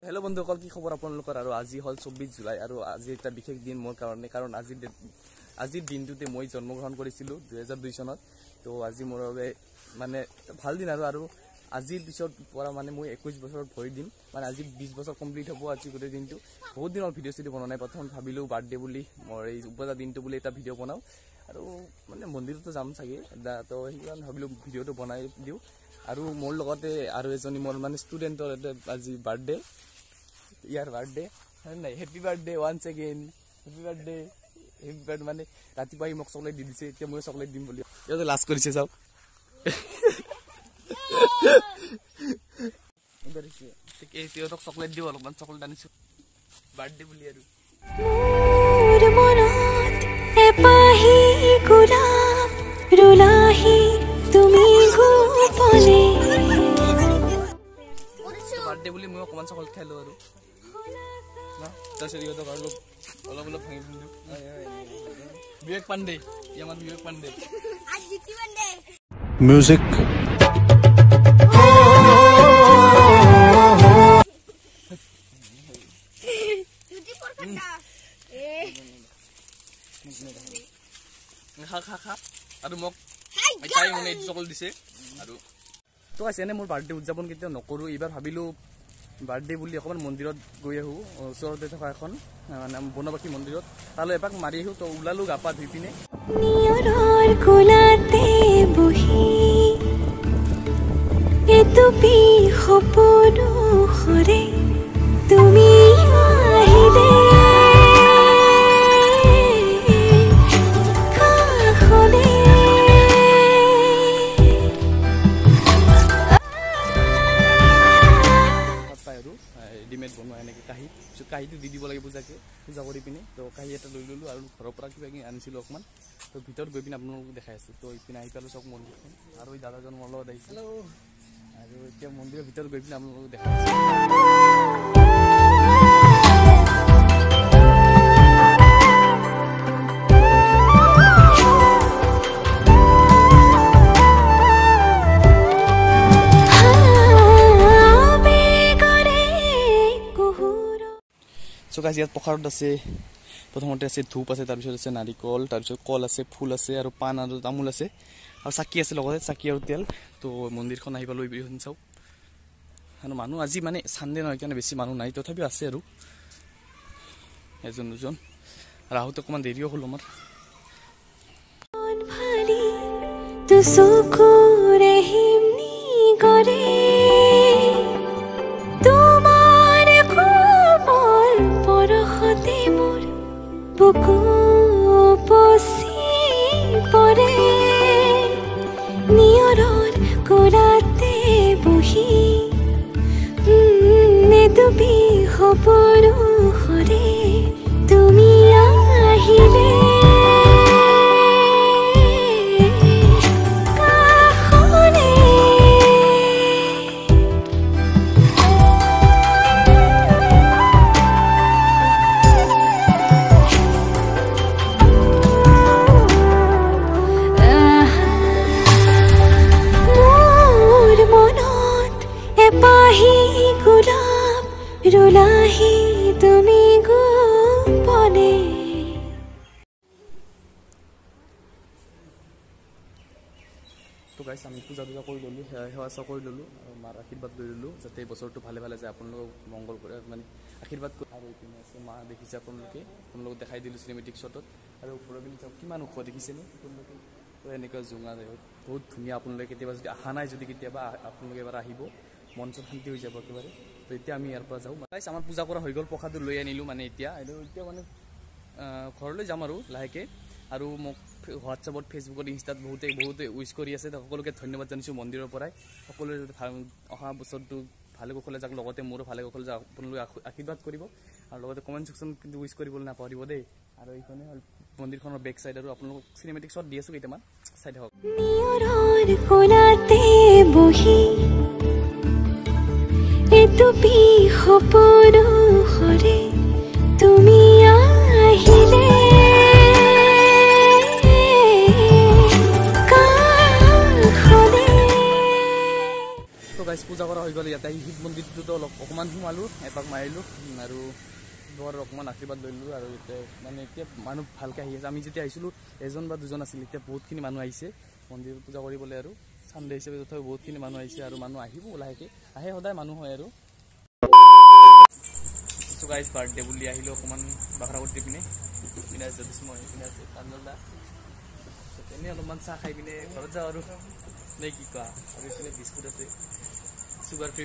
Hello बंधुসকল কি খবৰ আপোনালোকৰ আৰু আজি হল 24 জুলাই আৰু আজি এটা বিশেষ দিন মোৰ কাৰণে কাৰণ আজিৰ দিনটোতে মই জন্মগ্ৰহণ কৰিছিলো 2002 চনত তো আজি মোৰ বাবে মানে ভাল দিন আৰু আজিৰ পিছত পৰা মানে মই 21 বছৰত ভৰি দিম মানে আজি 20 বছৰ কমপ্লিট হ'ব আজি গোটেই দিনটো বহুত দিনৰ ভিডিঅ' চিডি বনোৱা নাই প্ৰথম ভাবিলো বাৰ্থডে বুলি মোৰ এই উপজা দিনটো বুলি এটা ভিডিঅ' বনাও আৰু মানে মন্দিৰতো যাম চাগে তো সেইকাৰণে ভাবিলো ভিডিঅ'টো বনাই দিও আৰু মোৰ লগতে আৰু এজনী মোৰ মানে ষ্টুডেণ্টৰ আজি বাৰ্থডে यार बर्थडे নাই happy birthday once again happy birthday মানে ৰাতিপুৱাই মোক চকলেট দি দিছে এতিয়া মই চকলেট দিম বুলি ইয়াতে লাজ কৰিছে চাও ইন্দৰিছে ঠিক এই সিহঁতক চকলেট দিও অলপমান চকলেট আনিছো বাৰ্থডে বুলি আৰু মোৰ মনত এপাহি গুলাব ৰুলাহি তুমি গোপনে বাৰ্থডে বুলি মই অকমান চকলেট খাইলো আৰু না তাছে ইহঁত ঘৰলো অলপ ভাঙি দিলো বিবেক পাণ্ডে ইয়ামান বিবেক পাণ্ডে আজ জিতি পাণ্ডে মিউজিক জুতি পৰফেক্টা খা আৰু মোক তাই মানে চকলেট দিছে আৰু তো আছে এনে মোৰ বাৰ্থডে উদযাপন কেতিয়া নকৰো এবাৰ ভাবিলো বাৰ্থডে বুলি অকমান মন্দিৰত গৈ আহো ওচৰতে থকা এখন মানে বনবাসী মন্দিৰত তালৈ এপাক মাৰি আহো তো ওলালো গাপা ধুই পিনে নিয়ৰৰ কোলাতে বহি এটো বি সপনো খৰে তুমি আহিলে কাষলে ৰেডিমেড বনোৱা এনেকৈ কাঁহীটো দি দিব লাগিব পূজা কৰি পিনে তো কাঁহী এটা লৈ ল'লোঁ আৰু ঘৰৰ পৰা কিবা কিবি আনিছিলোঁ অকণমান তো ভিতৰত গৈ পিনে আপোনালোকক দেখাই আছোঁ তো ইপিনে আহি পালোঁ চব মন্দিৰখন আৰু এই দাদাজন মোৰ লগত আহিছিল আৰু এতিয়া মন্দিৰৰ ভিতৰত গৈ পিনে আপোনালোকক দেখাই আছোঁ ইয়াত পখাৰত আছে প্ৰথমতে আছে ধূপ আছে তাৰপিছত আছে নাৰিকল তাৰপিছত কল আছে ফুল আছে আৰু পাণ আৰু তামোল আছে আৰু চাকি আছে লগতে চাকি আৰু তেল তো মন্দিৰখন আহি পালোঁ এইখন চাওক আৰু মানুহ আজি মানে চানডে নহয় কাৰণে বেছি মানুহ নাই তথাপিও আছে আৰু এজন দুজন আৰু আহোঁতে অকণমান দেৰিও হ'ল আমাৰ বুকু পচি পৰে নিয়ৰৰ কোলাতে বহি নেদুবি সপনো খৰে তুমি আহিলে ৰুলাহি তুমি গোপনে তো গাইছ আমি পূজা কৰি ল'লোঁ সেৱা চেৱা কৰি ল'লোঁ আৰু মাৰ আশীৰ্বাদ লৈ ল'লোঁ যাতে বছৰটো ভালে ভালে যায় আপোনালোকক মংগল কৰে মানে আশীৰ্বাদ কৰি আৰু এইপিনে আছে মা দেখিছে আপোনালোকক দেখাই দিলোঁ চিনেমেটিক শ্বটত আৰু ওপৰৰ পিনে চাওক কিমান ওখ দেখিছেনে আপোনালোকে তো এনেকুৱা জোঙা বহুত ধুনীয়া আপোনালোকে কেতিয়াবা যদি অহা নাই যদি কেতিয়াবা আপোনালোকে এবাৰ আহিব মন চন শান্তি হৈ যাব একেবাৰে তো এতিয়া আমি ইয়াৰ পৰা যাওঁ গাইছ আমাৰ পূজা কৰা হৈ গ'ল প্ৰসাদটো লৈ আনিলোঁ মানে এতিয়া মানে ঘৰলৈ যাম আৰু লাহেকৈ আৰু মোক হোৱাটছআপত ফেচবুকত ইনষ্টাত বহুতে উইচ কৰি আছে সকলোকে ধন্যবাদ জানিছোঁ মন্দিৰৰ পৰাই সকলোৱে অহা বছৰটো ভালে কুশলে যাওক লগতে মোৰো ভালে কুশলে যাওক আপোনালোকে আশীৰ্বাদ কৰিব আৰু লগতে কমেণ্ট ছেকশ্যন কিন্তু উইচ কৰিবলৈ নাপাহৰিব দেই আৰু এইখনে হ'ল মন্দিৰখনৰ বেক চাইড আৰু আপোনালোকক চিনেমেটিক শ্বট দি আছোঁ কেইটামান চাই থাকক নিয়ৰৰ কোলাতে বহি এটো বি সপনো খৰে তুমি আহিলে পূজা কৰা হৈ গ'ল ইয়াতে শিৱ মন্দিৰটোতো অকণমান সোমালোঁ এপাক মাৰিলোঁ আৰু বৰ অকণমান আশীৰ্বাদ লৈলোঁ আৰু এতিয়া মানে এতিয়া মানুহ ভালকৈ আহি আছে আমি যেতিয়া আহিছিলোঁ এজন বা দুজন আছিল এতিয়া বহুতখিনি মানুহ আহিছে মন্দিৰ পূজা কৰিবলৈ আৰু চানডে হিচাপে তথাপি বহুতখিনি মানুহ আহিছে আৰু মানুহ আহিব লাহেকৈ আহে সদায় মানুহ হয় আৰু গাইজ বাৰ্থডে বুলি আহিলোঁ অকণমান বাখৰাগতি পিনে পিনে যদিছ মই পিনে আছে কান্দা এনেই অলপমান চাহ খাই পিনে ঘৰত যাওঁ আৰু নে কি কোৱা আৰু এইপিনে বিস্কুট আছে চুগাৰ ফ্ৰী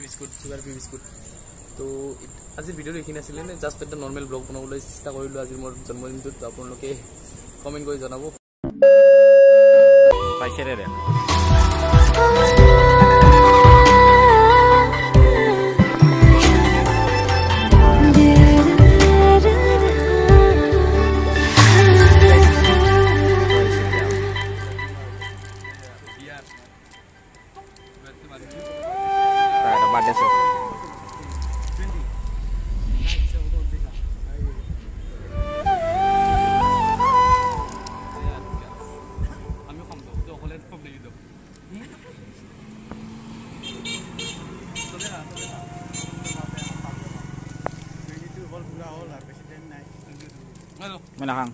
বিস্কুট তো আজিৰ ভিডিঅ'টো এইখিনি আছিলে নে জাষ্ট এটা নৰ্মেল ব্লগ বনাবলৈ চেষ্টা কৰিলোঁ আজিৰ মোৰ জন্মদিনটোত আপোনালোকে কমেণ্ট কৰি জনাব পাইছে দে Menang.